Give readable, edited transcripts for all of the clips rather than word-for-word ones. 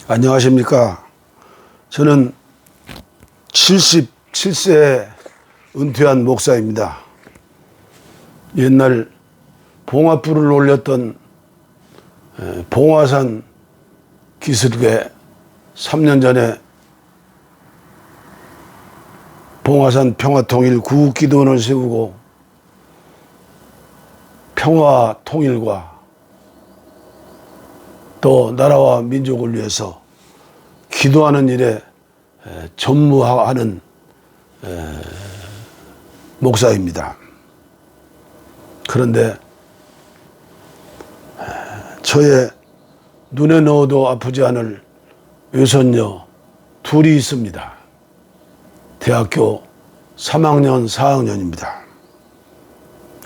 안녕하십니까. 저는 77세에 은퇴한 목사입니다. 옛날 봉화불을 올렸던 봉화산 기슭에 3년 전에 봉화산 평화통일 구국기도원을 세우고 평화 통일과 또 나라와 민족을 위해서 기도하는 일에 전무하는 목사입니다. 그런데 저의 눈에 넣어도 아프지 않을 외손녀 둘이 있습니다. 대학교 3학년, 4학년입니다.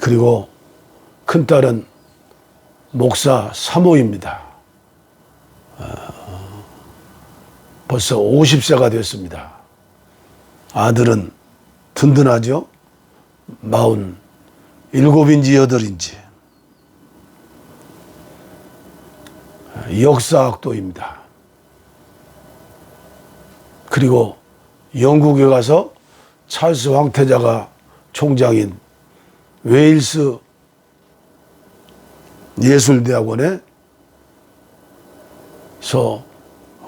그리고 큰딸은 목사 사모입니다. 벌써 50세가 됐습니다. 아들은 든든하죠? 47인지 8인지. 역사학도입니다. 그리고 영국에 가서 찰스 황태자가 총장인 웨일스 예술대학원에서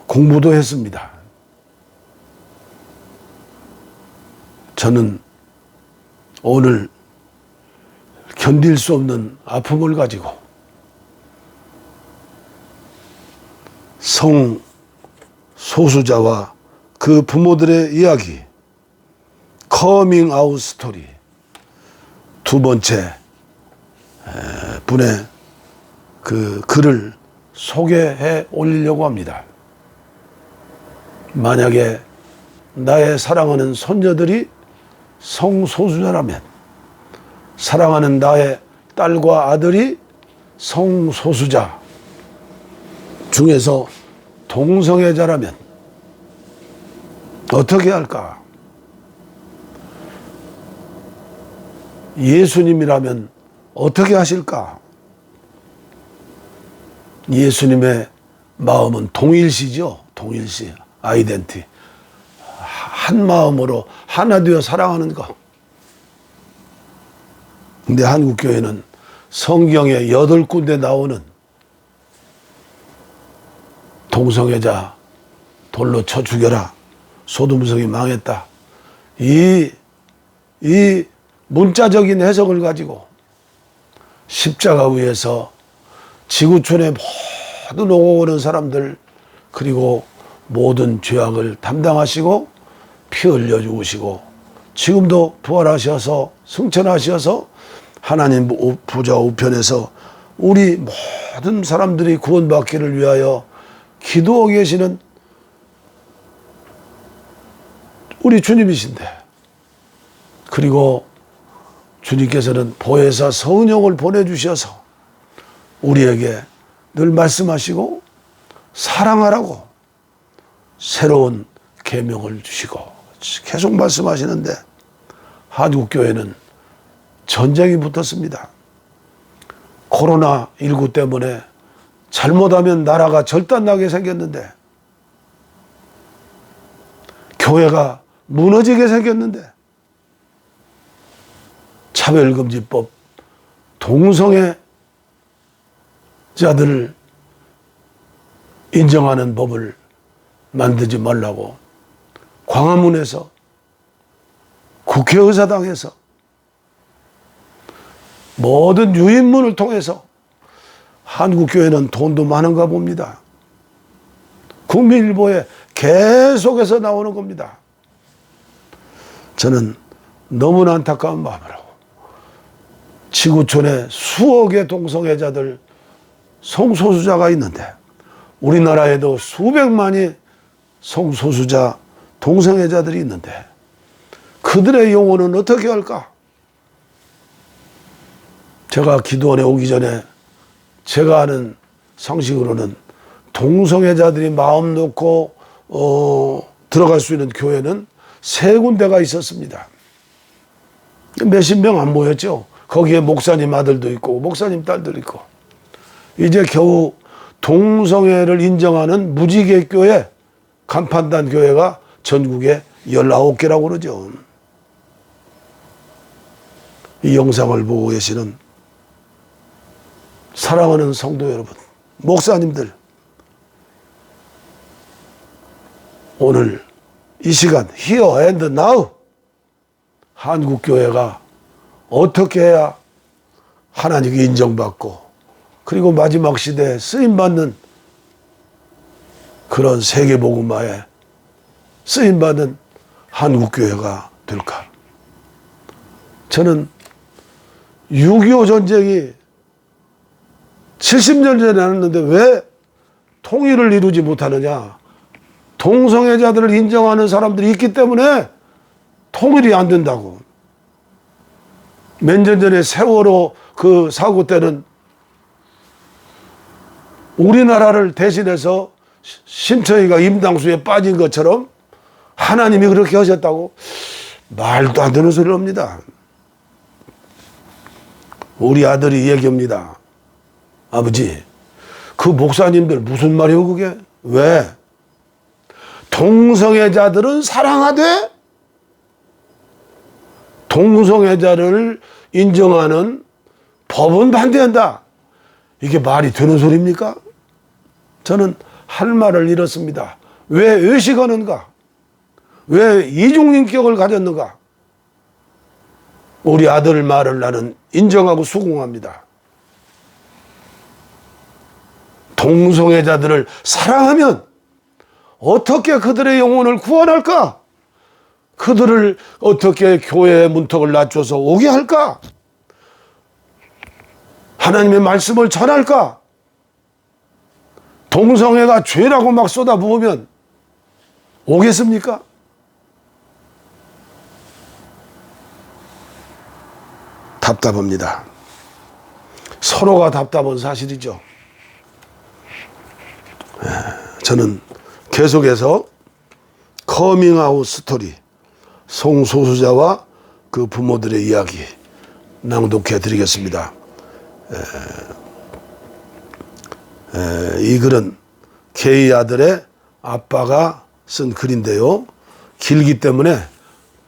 공부도 했습니다. 저는 오늘 견딜 수 없는 아픔을 가지고 성소수자와 그 부모들의 이야기, 커밍 아웃 스토리 두 번째 분의 그 글을 소개해 올리려고 합니다. 만약에 나의 사랑하는 손녀들이 성소수자라면, 사랑하는 나의 딸과 아들이 성소수자 중에서 동성애자라면 어떻게 할까? 예수님이라면 어떻게 하실까? 예수님의 마음은 동일시죠. 동일시, 아이덴티. 한 마음으로 하나 되어 사랑하는 것. 근데 한국교회는 성경에 8군데 나오는 동성애자 돌로 쳐 죽여라, 소돔성이 망했다, 이 문자적인 해석을 가지고 십자가 위에서 지구촌의 모든 오고 오는 사람들, 그리고 모든 죄악을 담당하시고 피 흘려 죽으시고 지금도 부활하셔서 승천하셔서 하나님 보좌 우편에서 우리 모든 사람들이 구원받기를 위하여 기도하고 계시는 우리 주님이신데, 그리고 주님께서는 보혜사 성령을 보내주셔서 우리에게 늘 말씀하시고 사랑하라고 새로운 계명을 주시고 계속 말씀하시는데, 한국교회는 전쟁이 붙었습니다. 코로나19 때문에 잘못하면 나라가 절단나게 생겼는데, 교회가 무너지게 생겼는데, 차별금지법, 동성애자들을 인정하는 법을 만들지 말라고 광화문에서, 국회의사당에서, 모든 유인문을 통해서 한국교회는 돈도 많은가 봅니다. 국민일보에 계속해서 나오는 겁니다. 저는 너무나 안타까운 마음으로 지구촌에 수억의 동성애자들, 성소수자가 있는데, 우리나라에도 수백만이 성소수자, 동성애자들이 있는데 그들의 영혼은 어떻게 할까? 제가 기도원에 오기 전에 제가 아는 상식으로는 동성애자들이 마음 놓고 들어갈 수 있는 교회는 3군데가 있었습니다. 몇십 명 안 모였죠. 거기에 목사님 아들도 있고 목사님 딸도 있고. 이제 겨우 동성애를 인정하는 무지개교회, 간판단 교회가 전국에 19개라고 그러죠. 이 영상을 보고 계시는 사랑하는 성도 여러분, 목사님들, 오늘 이 시간 here and now 한국교회가 어떻게 해야 하나님께 인정받고 그리고 마지막 시대에 쓰임받는 그런 세계복음화에 쓰임받는 한국교회가 될까? 저는 6.25 전쟁이 70년 전에 났는데 왜 통일을 이루지 못하느냐? 동성애자들을 인정하는 사람들이 있기 때문에 통일이 안 된다고. 몇 년 전에 세월호 그 사고 때는 우리나라를 대신해서 심청이가 임당수에 빠진 것처럼 하나님이 그렇게 하셨다고? 말도 안 되는 소리를 합니다. 우리 아들이 얘기합니다. 아버지, 그 목사님들 무슨 말이에요 그게? 왜? 동성애자들은 사랑하되 동성애자를 인정하는 법은 반대한다. 이게 말이 되는 소리입니까? 저는 할 말을 잃었습니다. 왜 의식하는가? 왜 이중인격을 가졌는가? 우리 아들 말을 나는 인정하고 수긍합니다. 동성애자들을 사랑하면 어떻게 그들의 영혼을 구원할까? 그들을 어떻게 교회의 문턱을 낮춰서 오게 할까? 하나님의 말씀을 전할까? 동성애가 죄라고 막 쏟아부으면 오겠습니까? 답답합니다. 서로가 답답한 사실이죠. 저는 계속해서 커밍아웃 스토리, 성소수자와 그 부모들의 이야기 낭독해 드리겠습니다. 이 글은 게이 아들의 아빠가 쓴 글인데요. 길기 때문에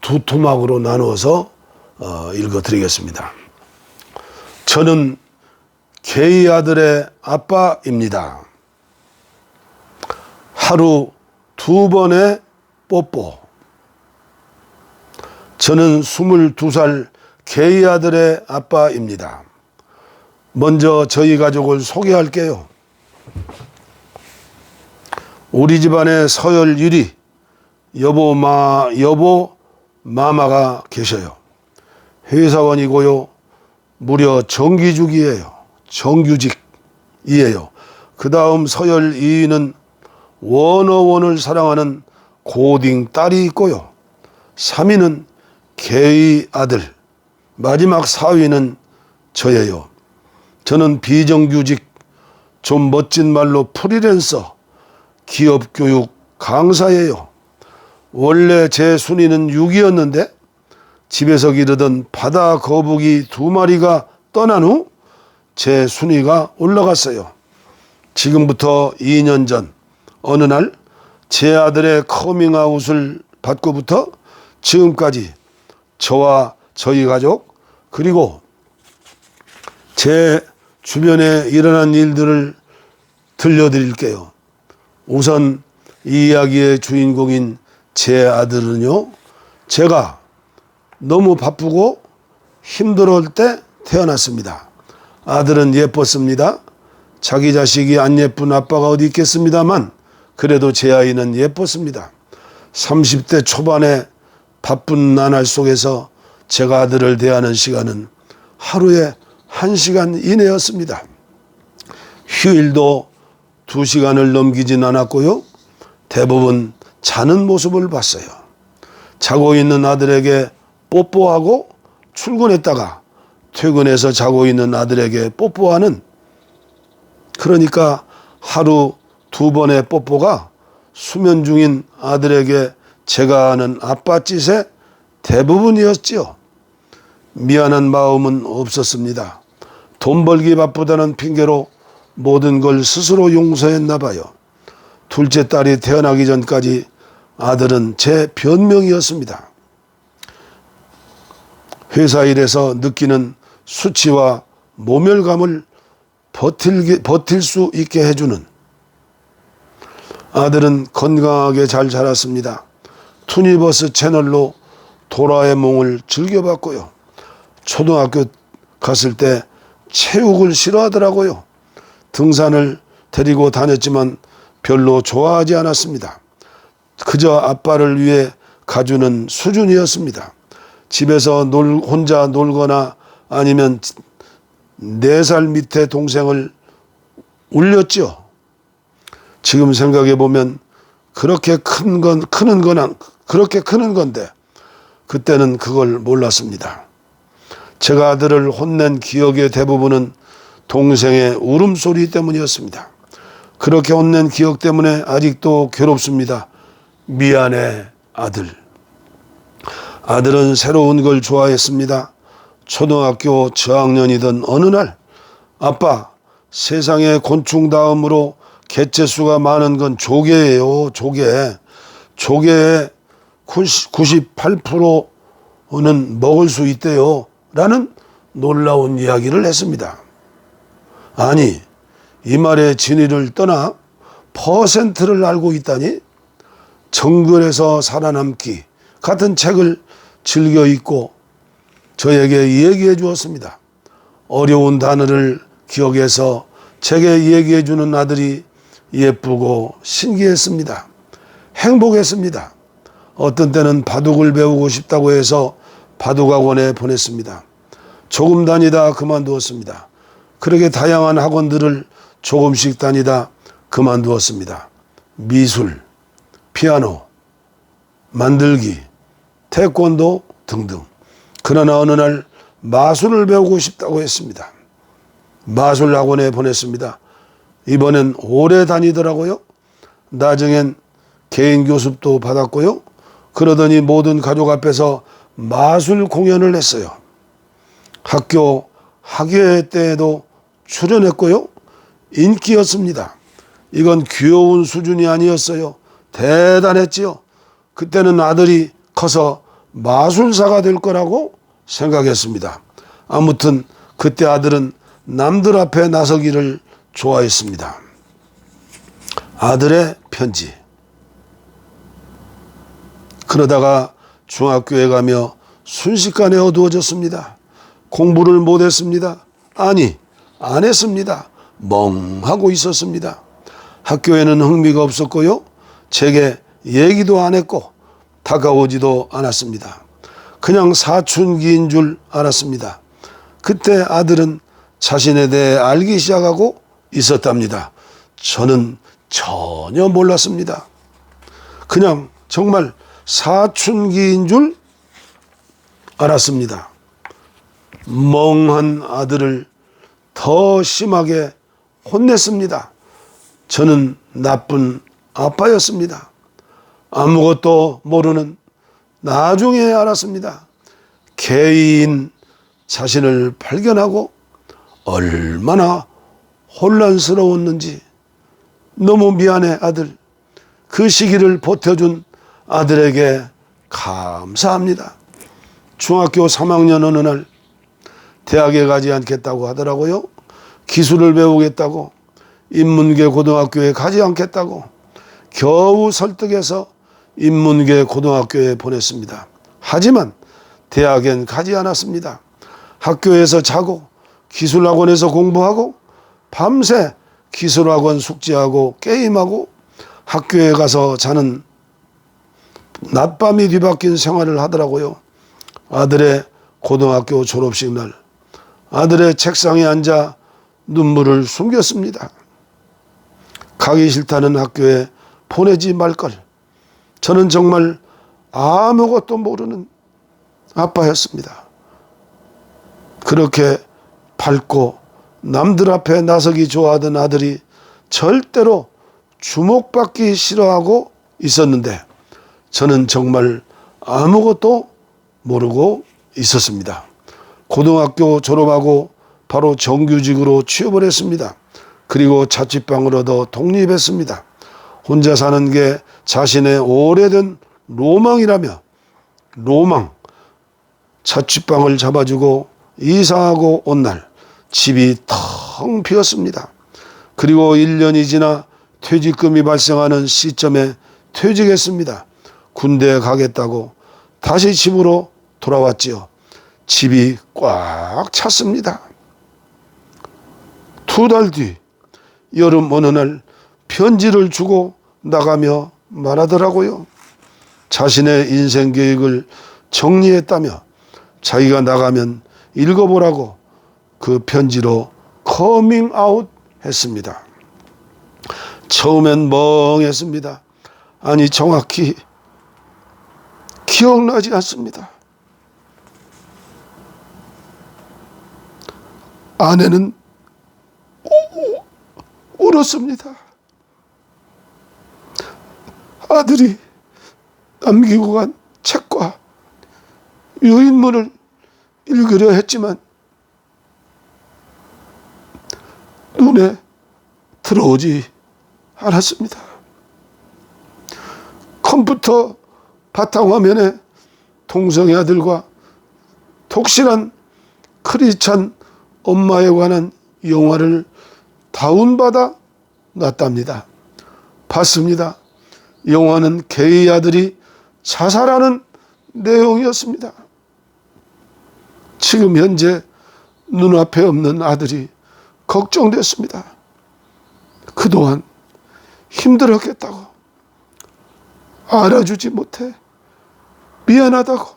두 토막으로 나누어서 읽어 드리겠습니다. 저는 게이 아들의 아빠입니다. 하루 2번의 뽀뽀. 저는 22살 게이 아들의 아빠입니다. 먼저 저희 가족을 소개할게요. 우리 집안에 서열 1위 여보 마마가 계셔요. 회사원이고요. 무려 정규직이에요. 그 다음 서열 2위는 원어원을 사랑하는 고딩 딸이 있고요. 3위는 게이 아들, 마지막 4위는 저예요. 저는 비정규직, 좀 멋진 말로 프리랜서, 기업교육 강사예요. 원래 제 순위는 6위였는데 집에서 기르던 바다 거북이 2마리가 떠난 후 제 순위가 올라갔어요. 지금부터 2년 전 어느 날 제 아들의 커밍아웃을 받고부터 지금까지 저와 저희 가족 그리고 제 주변에 일어난 일들을 들려드릴게요. 우선 이 이야기의 주인공인 제 아들은요, 제가 너무 바쁘고 힘들어할 때 태어났습니다. 아들은 예뻤습니다. 자기 자식이 안 예쁜 아빠가 어디 있겠습니다만 그래도 제 아이는 예뻤습니다. 30대 초반의 바쁜 나날 속에서 제가 아들을 대하는 시간은 하루에 1시간 이내였습니다. 휴일도 2시간을 넘기진 않았고요. 대부분 자는 모습을 봤어요. 자고 있는 아들에게 뽀뽀하고 출근했다가 퇴근해서 자고 있는 아들에게 뽀뽀하는, 그러니까 하루 2번의 뽀뽀가 수면 중인 아들에게 제가 하는 아빠짓의 대부분이었지요. 미안한 마음은 없었습니다. 돈 벌기 바쁘다는 핑계로 모든 걸 스스로 용서했나 봐요. 둘째 딸이 태어나기 전까지 아들은 제 변명이었습니다. 회사 일에서 느끼는 수치와 모멸감을 버틸 수 있게 해주는, 아들은 건강하게 잘 자랐습니다. 투니버스 채널로 도라에몽을 즐겨봤고요. 초등학교 갔을 때 체육을 싫어하더라고요. 등산을 데리고 다녔지만 별로 좋아하지 않았습니다. 그저 아빠를 위해 가주는 수준이었습니다. 집에서 혼자 놀거나 아니면 4살 밑에 동생을 울렸죠. 지금 생각해 보면 그렇게 크는 건데 그때는 그걸 몰랐습니다. 제가 아들을 혼낸 기억의 대부분은 동생의 울음소리 때문이었습니다. 그렇게 혼낸 기억 때문에 아직도 괴롭습니다. 미안해, 아들. 아들은 새로운 걸 좋아했습니다. 초등학교 저학년이던 어느 날, 아빠, 세상에 곤충 다음으로 개체수가 많은 건 조개예요, 조개. 조개의 98%는 먹을 수 있대요. 라는 놀라운 이야기를 했습니다. 아니, 이 말의 진위를 떠나 퍼센트를 알고 있다니? 정글에서 살아남기 같은 책을 즐겨 읽고 저에게 얘기해 주었습니다. 어려운 단어를 기억해서 제게 얘기해 주는 아들이 예쁘고 신기했습니다. 행복했습니다. 어떤 때는 바둑을 배우고 싶다고 해서 바둑학원에 보냈습니다. 조금 다니다 그만두었습니다. 그렇게 다양한 학원들을 조금씩 다니다 그만두었습니다. 미술, 피아노, 만들기, 태권도 등등. 그러나 어느 날 마술을 배우고 싶다고 했습니다. 마술 학원에 보냈습니다. 이번엔 오래 다니더라고요. 나중엔 개인 교습도 받았고요. 그러더니 모든 가족 앞에서 마술 공연을 했어요. 학교 학예회 때에도 출연했고요. 인기였습니다. 이건 귀여운 수준이 아니었어요. 대단했지요. 그때는 아들이 커서 마술사가 될 거라고 생각했습니다. 아무튼 그때 아들은 남들 앞에 나서기를 좋아했습니다. 아들의 편지. 그러다가 중학교에 가며 순식간에 어두워졌습니다. 공부를 못했습니다. 아니, 안 했습니다. 멍하고 있었습니다. 학교에는 흥미가 없었고요. 제게 얘기도 안 했고 다가오지도 않았습니다. 그냥 사춘기인 줄 알았습니다. 그때 아들은 자신에 대해 알기 시작하고 있었답니다. 저는 전혀 몰랐습니다. 그냥 정말 사춘기인 줄 알았습니다. 멍한 아들을 더 심하게 혼냈습니다. 저는 나쁜 아빠였습니다. 아무것도 모르는 나중에 알았습니다. 개인 자신을 발견하고 얼마나 혼란스러웠는지. 너무 미안해, 아들. 그 시기를 버텨준 아들에게 감사합니다. 중학교 3학년 어느 날 대학에 가지 않겠다고 하더라고요. 기술을 배우겠다고, 인문계 고등학교에 가지 않겠다고 겨우 설득해서 인문계 고등학교에 보냈습니다. 하지만 대학엔 가지 않았습니다. 학교에서 자고 기술학원에서 공부하고 밤새 기술학원 숙제하고 게임하고 학교에 가서 자는 낮밤이 뒤바뀐 생활을 하더라고요. 아들의 고등학교 졸업식 날 아들의 책상에 앉아 눈물을 숨겼습니다. 가기 싫다는 학교에 보내지 말걸. 저는 정말 아무것도 모르는 아빠였습니다. 그렇게 밝고 남들 앞에 나서기 좋아하던 아들이 절대로 주목받기 싫어하고 있었는데 저는 정말 아무것도 모르고 있었습니다. 고등학교 졸업하고 바로 정규직으로 취업을 했습니다. 그리고 자취방을 얻어 독립했습니다. 혼자 사는 게 자신의 오래된 로망이라며 자취방을 잡아주고 이사하고 온 날 집이 텅 비었습니다. 그리고 1년이 지나 퇴직금이 발생하는 시점에 퇴직했습니다. 군대에 가겠다고 다시 집으로 돌아왔지요. 집이 꽉 찼습니다. 2달 뒤 여름 어느 날 편지를 주고 나가며 말하더라고요. 자신의 인생 계획을 정리했다며 자기가 나가면 읽어보라고 그 편지로 커밍아웃 했습니다. 처음엔 멍했습니다. 아니, 정확히 기억나지 않습니다. 아내는 울었습니다. 아들이 남기고 간 책과 유인물을 읽으려 했지만 눈에 들어오지 않았습니다. 컴퓨터 바탕화면에 동성애 아들과 독실한 크리스찬 엄마에 관한 영화를 다운받아 놨답니다. 봤습니다. 영화는 게이 아들이 자살하는 내용이었습니다. 지금 현재 눈앞에 없는 아들이 걱정됐습니다. 그동안 힘들었겠다고, 알아주지 못해 미안하다고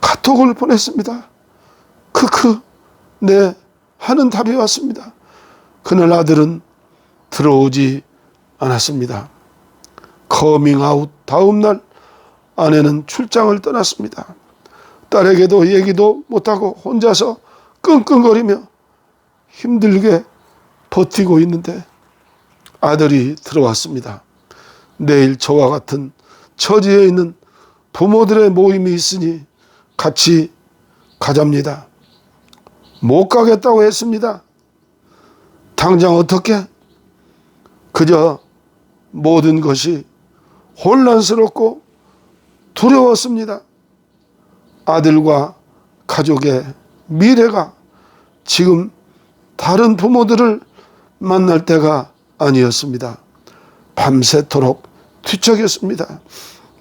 카톡을 보냈습니다. 크크, 네 하는 답이 왔습니다. 그날 아들은 들어오지 않았습니다. 커밍아웃 다음 날 아내는 출장을 떠났습니다. 딸에게도 얘기도 못하고 혼자서 끙끙거리며 힘들게 버티고 있는데 아들이 들어왔습니다. 내일 저와 같은 처지에 있는 부모들의 모임이 있으니 같이 가잡니다. 못 가겠다고 했습니다. 당장 어떻게? 그저 모든 것이 혼란스럽고 두려웠습니다. 아들과 가족의 미래가 지금 다른 부모들을 만날 때가 아니었습니다. 밤새도록 뒤척였습니다.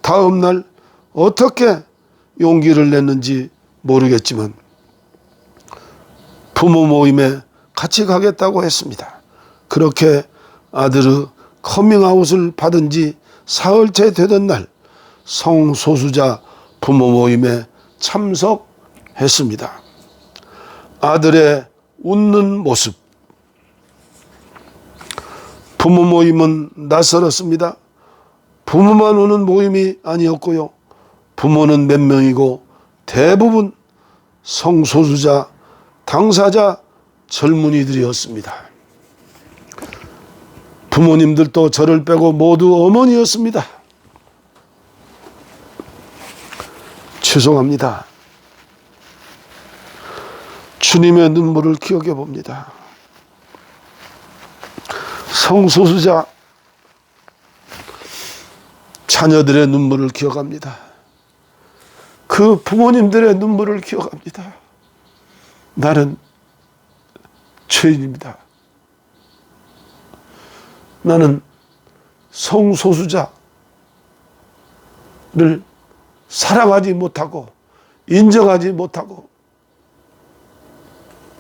다음 날 어떻게 용기를 냈는지 모르겠지만 부모 모임에 같이 가겠다고 했습니다. 그렇게 아들의 커밍아웃을 받은 지 사흘째 되던 날 성소수자 부모 모임에 참석했습니다. 아들의 웃는 모습. 부모 모임은 낯설었습니다. 부모만 오는 모임이 아니었고요. 부모는 몇 명이고 대부분 성소수자 당사자 젊은이들이었습니다. 부모님들도 저를 빼고 모두 어머니였습니다. 죄송합니다. 주님의 눈물을 기억해 봅니다. 성소수자 자녀들의 눈물을 기억합니다. 그 부모님들의 눈물을 기억합니다. 나는 죄인입니다. 나는 성소수자를 사랑하지 못하고 인정하지 못하고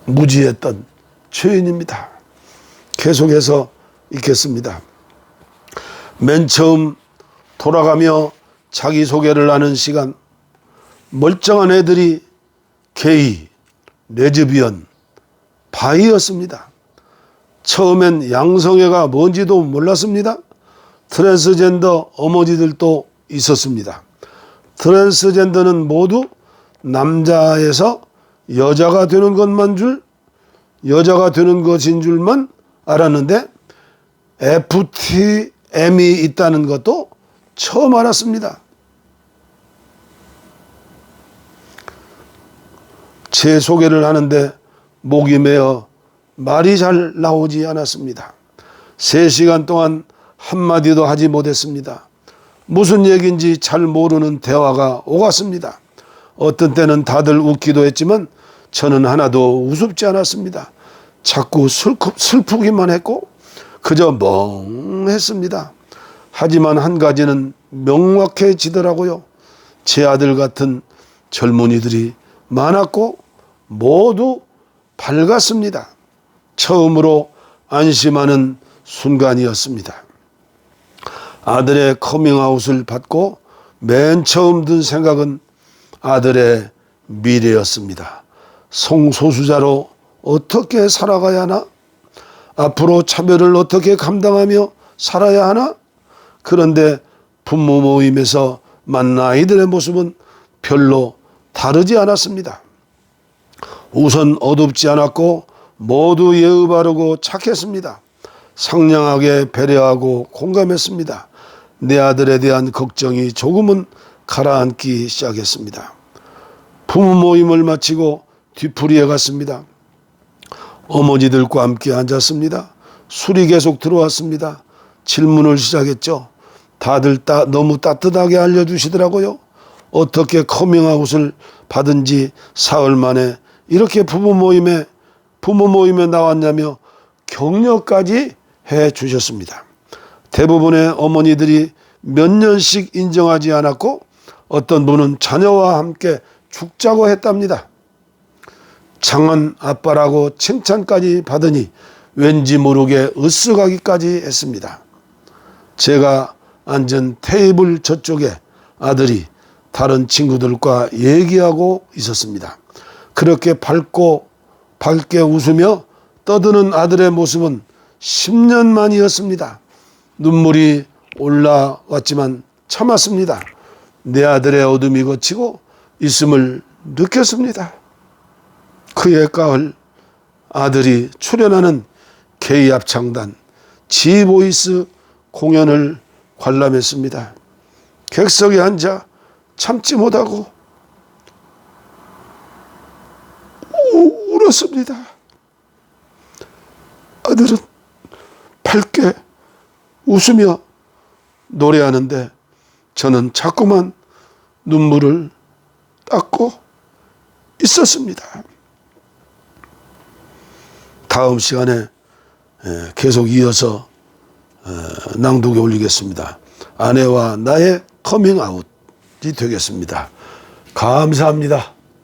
무지했던 죄인입니다. 계속해서 읽겠습니다. 맨 처음 돌아가며 자기소개를 하는 시간, 멀쩡한 애들이 게이, 레즈비언, 바이였습니다. 처음엔 양성애가 뭔지도 몰랐습니다. 트랜스젠더 어머니들도 있었습니다. 트랜스젠더는 모두 남자에서 여자가 되는 것인 줄만 알았는데 FTM이 있다는 것도 처음 알았습니다. 제 소개를 하는데 목이 메어 말이 잘 나오지 않았습니다. 3시간 동안 한마디도 하지 못했습니다. 무슨 얘기인지 잘 모르는 대화가 오갔습니다. 어떤 때는 다들 웃기도 했지만 저는 하나도 우습지 않았습니다. 자꾸 슬프기만 했고 그저 멍했습니다. 하지만 한 가지는 명확해지더라고요. 제 아들 같은 젊은이들이 많았고 모두 밝았습니다. 처음으로 안심하는 순간이었습니다. 아들의 커밍아웃을 받고 맨 처음 든 생각은 아들의 미래였습니다. 성소수자로 어떻게 살아가야 하나? 앞으로 차별을 어떻게 감당하며 살아야 하나? 그런데 부모 모임에서 만난 아이들의 모습은 별로 다르지 않았습니다. 우선 어둡지 않았고 모두 예의 바르고 착했습니다. 상냥하게 배려하고 공감했습니다. 내 아들에 대한 걱정이 조금은 가라앉기 시작했습니다. 부모 모임을 마치고 뒤풀이에 갔습니다. 어머니들과 함께 앉았습니다. 술이 계속 들어왔습니다. 질문을 시작했죠. 다들 너무 따뜻하게 알려주시더라고요. 어떻게 커밍아웃을 받은지 사흘 만에 이렇게 부모 모임에 나왔냐며 격려까지 해 주셨습니다. 대부분의 어머니들이 몇 년씩 인정하지 않았고 어떤 분은 자녀와 함께 죽자고 했답니다. 장한 아빠라고 칭찬까지 받으니 왠지 모르게 으쓱하기까지 했습니다. 제가 앉은 테이블 저쪽에 아들이 다른 친구들과 얘기하고 있었습니다. 그렇게 밝게 웃으며 떠드는 아들의 모습은 10년 만이었습니다. 눈물이 올라왔지만 참았습니다. 내 아들의 어둠이 걷히고 있음을 느꼈습니다. 그해 가을 아들이 출연하는 게이 합창단 지보이스 공연을 관람했습니다. 객석에 앉아 참지 못하고 울었습니다. 아들은 밝게 웃으며 노래하는데 저는 자꾸만 눈물을 닦고 있었습니다. 다음 시간에 계속 이어서 낭독에 올리겠습니다. 아내와 나의 커밍아웃이 되겠습니다. 감사합니다.